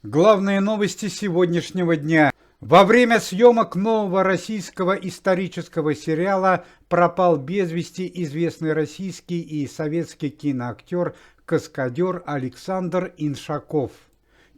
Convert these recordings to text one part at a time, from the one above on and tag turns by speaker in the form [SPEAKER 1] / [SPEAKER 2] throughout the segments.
[SPEAKER 1] Главные новости сегодняшнего дня. Во время съемок нового российского исторического сериала пропал без вести известный российский и советский киноактер, каскадер Александр Иншаков.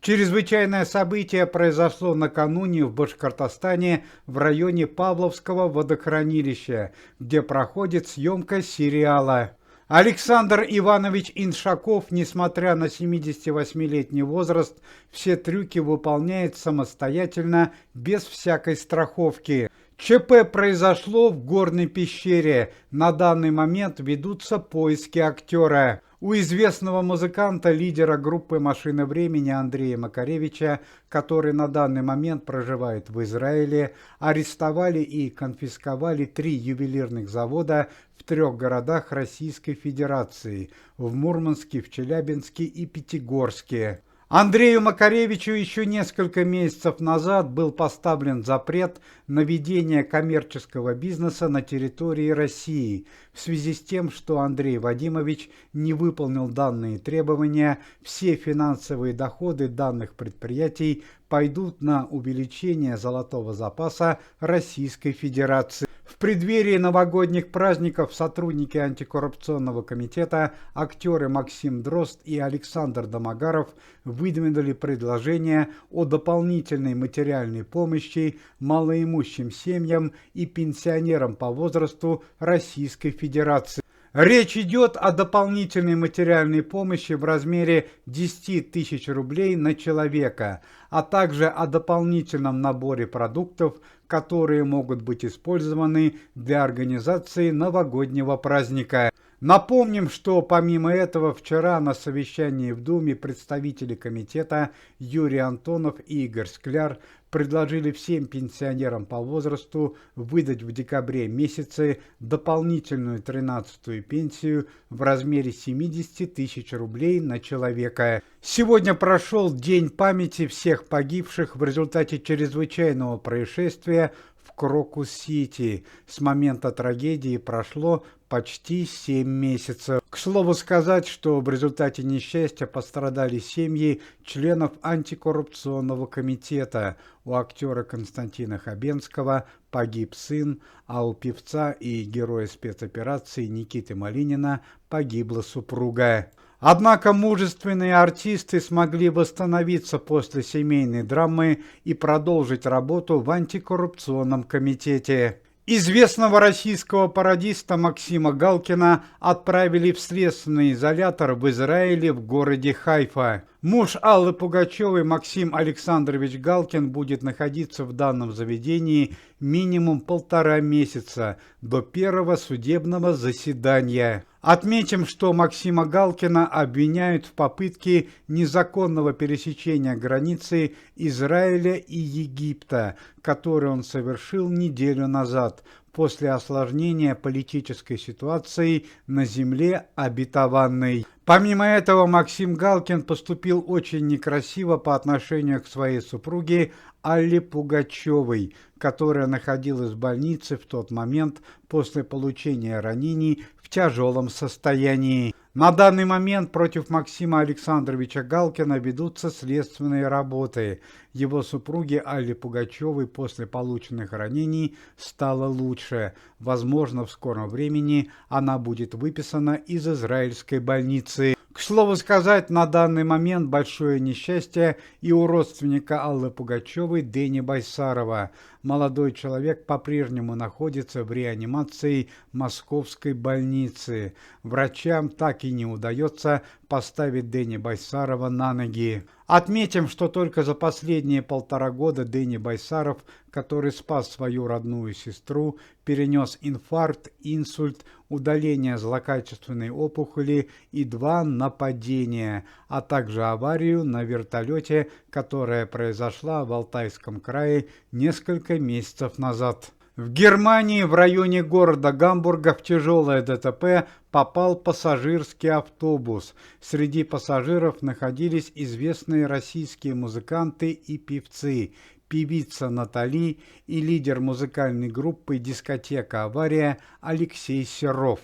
[SPEAKER 1] Чрезвычайное событие произошло накануне в Башкортостане в районе Павловского водохранилища, где проходит съемка сериала. Александр Иванович Иншаков, несмотря на 78-летний возраст, все трюки выполняет самостоятельно, без всякой страховки. ЧП произошло в горной пещере. На данный момент ведутся поиски актера. У известного музыканта, лидера группы «Машина времени» Андрея Макаревича, который на данный момент проживает в Израиле, арестовали и конфисковали 3 ювелирных завода в 3 городах Российской Федерации – в Мурманске, в Челябинске и Пятигорске. Андрею Макаревичу еще несколько месяцев назад был поставлен запрет на ведение коммерческого бизнеса на территории России в связи с тем, что Андрей Вадимович не выполнил данные требования. Все финансовые доходы данных предприятий пойдут на увеличение золотого запаса Российской Федерации. В преддверии новогодних праздников сотрудники антикоррупционного комитета, актеры Максим Дрозд и Александр Домогаров выдвинули предложение о дополнительной материальной помощи малоимущим семьям и пенсионерам по возрасту Российской Федерации. Речь идет о дополнительной материальной помощи в размере 10 тысяч рублей на человека, а также о дополнительном наборе продуктов, которые могут быть использованы для организации новогоднего праздника. Напомним, что помимо этого вчера на совещании в Думе представители комитета Юрий Антонов и Игорь Скляр предложили всем пенсионерам по возрасту выдать в декабре месяце дополнительную 13-ю пенсию в размере 70 тысяч рублей на человека. Сегодня прошел День памяти всех погибших в результате чрезвычайного происшествия в Крокус-Сити. С момента трагедии прошло почти 7 месяцев. К слову сказать, что в результате несчастья пострадали семьи членов антикоррупционного комитета. У актера Константина Хабенского погиб сын, а у певца и героя спецоперации Никиты Малинина погибла супруга. Однако мужественные артисты смогли восстановиться после семейной драмы и продолжить работу в антикоррупционном комитете. Известного российского пародиста Максима Галкина отправили в следственный изолятор в Израиле в городе Хайфа. Муж Аллы Пугачевой Максим Александрович Галкин будет находиться в данном заведении минимум 1,5 месяца до первого судебного заседания. Отметим, что Максима Галкина обвиняют в попытке незаконного пересечения границы Израиля и Египта, который он совершил неделю назад, после осложнения политической ситуации на земле обетованной. Помимо этого, Максим Галкин поступил очень некрасиво по отношению к своей супруге Алле Пугачевой, которая находилась в больнице в тот момент после получения ранений в тяжелом состоянии. На данный момент против Максима Александровича Галкина ведутся следственные работы. Его супруге Алле Пугачевой после полученных ранений стало лучше. Возможно, в скором времени она будет выписана из израильской больницы. К слову сказать, на данный момент большое несчастье и у родственника Аллы Пугачевой Дэни Байсарова. Молодой человек по-прежнему находится в реанимации Московской больницы. Врачам так и не удается поставить Дэни Байсарова на ноги. Отметим, что только за последние 1,5 года Дэни Байсаров, который спас свою родную сестру, перенес инфаркт, инсульт, удаление злокачественной опухоли и 2 нападения, а также аварию на вертолете, которая произошла в Алтайском крае несколько месяцев назад. В Германии в районе города Гамбурга в тяжелое ДТП попал пассажирский автобус. Среди пассажиров находились известные российские музыканты и певцы, певица Натали и лидер музыкальной группы «Дискотека Авария» Алексей Серов.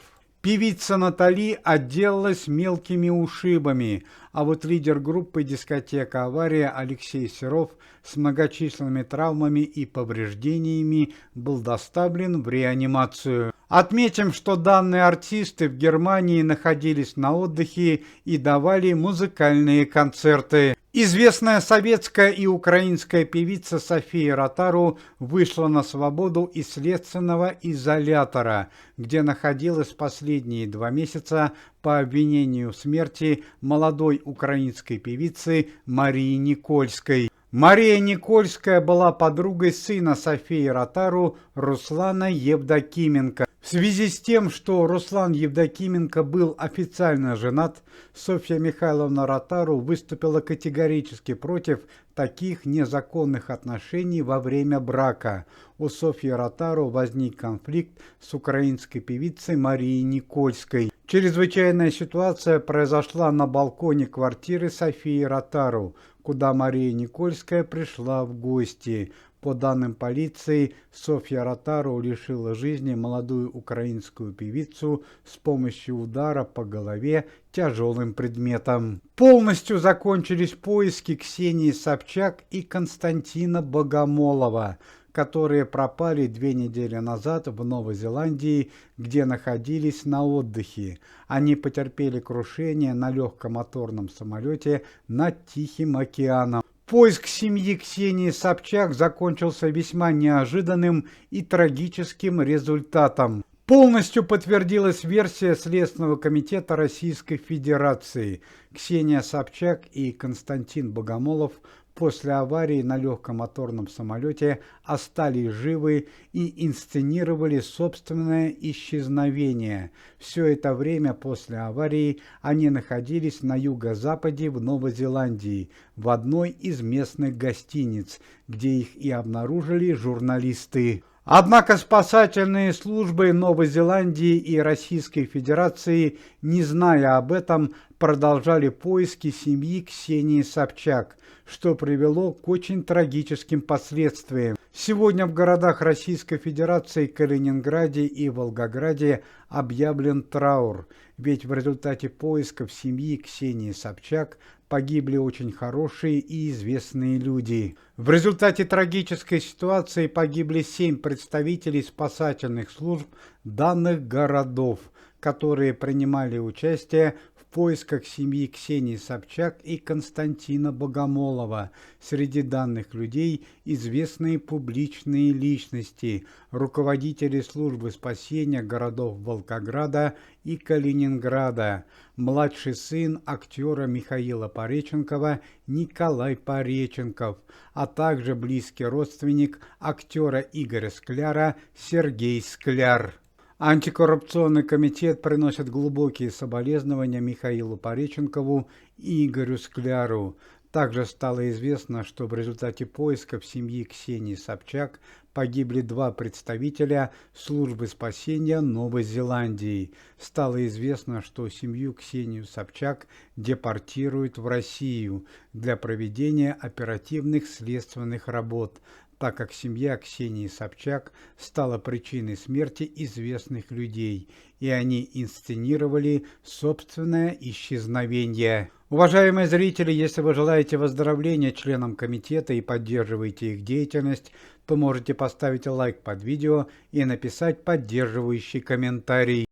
[SPEAKER 1] Певица Натали отделалась мелкими ушибами, а вот лидер группы «Дискотека Авария» Алексей Серов с многочисленными травмами и повреждениями был доставлен в реанимацию. Отметим, что данные артисты в Германии находились на отдыхе и давали музыкальные концерты. Известная советская и украинская певица София Ротару вышла на свободу из следственного изолятора, где находилась последние 2 месяца по обвинению в смерти молодой украинской певицы Марии Никольской. Мария Никольская была подругой сына Софии Ротару Руслана Евдокименко. В связи с тем, что Руслан Евдокименко был официально женат, Софья Михайловна Ротару выступила категорически против таких незаконных отношений во время брака. У Софьи Ротару возник конфликт с украинской певицей Марией Никольской. Чрезвычайная ситуация произошла на балконе квартиры Софии Ротару, куда Мария Никольская пришла в гости. По данным полиции, Софья Ротару лишила жизни молодую украинскую певицу с помощью удара по голове тяжелым предметом. Полностью закончились поиски Ксении Собчак и Константина Богомолова, которые пропали 2 недели назад в Новой Зеландии, где находились на отдыхе. Они потерпели крушение на легкомоторном самолете над Тихим океаном. Поиск семьи Ксении Собчак закончился весьма неожиданным и трагическим результатом. Полностью подтвердилась версия Следственного комитета Российской Федерации. Ксения Собчак и Константин Богомолов после аварии на легкомоторном самолете остались живы и инсценировали собственное исчезновение. Все это время после аварии они находились на юго-западе в Новой Зеландии, в одной из местных гостиниц, где их и обнаружили журналисты. Однако спасательные службы Новой Зеландии и Российской Федерации, не зная об этом, продолжали поиски семьи Ксении Собчак, что привело к очень трагическим последствиям. Сегодня в городах Российской Федерации Калининграде и Волгограде объявлен траур, ведь в результате поисков семьи Ксении Собчак погибли очень хорошие и известные люди. В результате трагической ситуации погибли 7 представителей спасательных служб данных городов, которые принимали участие в поисках семьи Ксении Собчак и Константина Богомолова. Среди данных людей известные публичные личности, руководители службы спасения городов Волгограда и Калининграда, младший сын актера Михаила Пореченкова Николай Пореченков, а также близкий родственник актера Игоря Скляра Сергей Скляр. Антикоррупционный комитет приносит глубокие соболезнования Михаилу Пореченкову и Игорю Скляру. Также стало известно, что в результате поисков семьи Ксении Собчак погибли 2 представителя службы спасения Новой Зеландии. Стало известно, что семью Ксению Собчак депортируют в Россию для проведения оперативных следственных работ, так как семья Ксении Собчак стала причиной смерти известных людей, и они инсценировали собственное исчезновение. Уважаемые зрители, если вы желаете выздоровления членам комитета и поддерживаете их деятельность, то можете поставить лайк под видео и написать поддерживающий комментарий.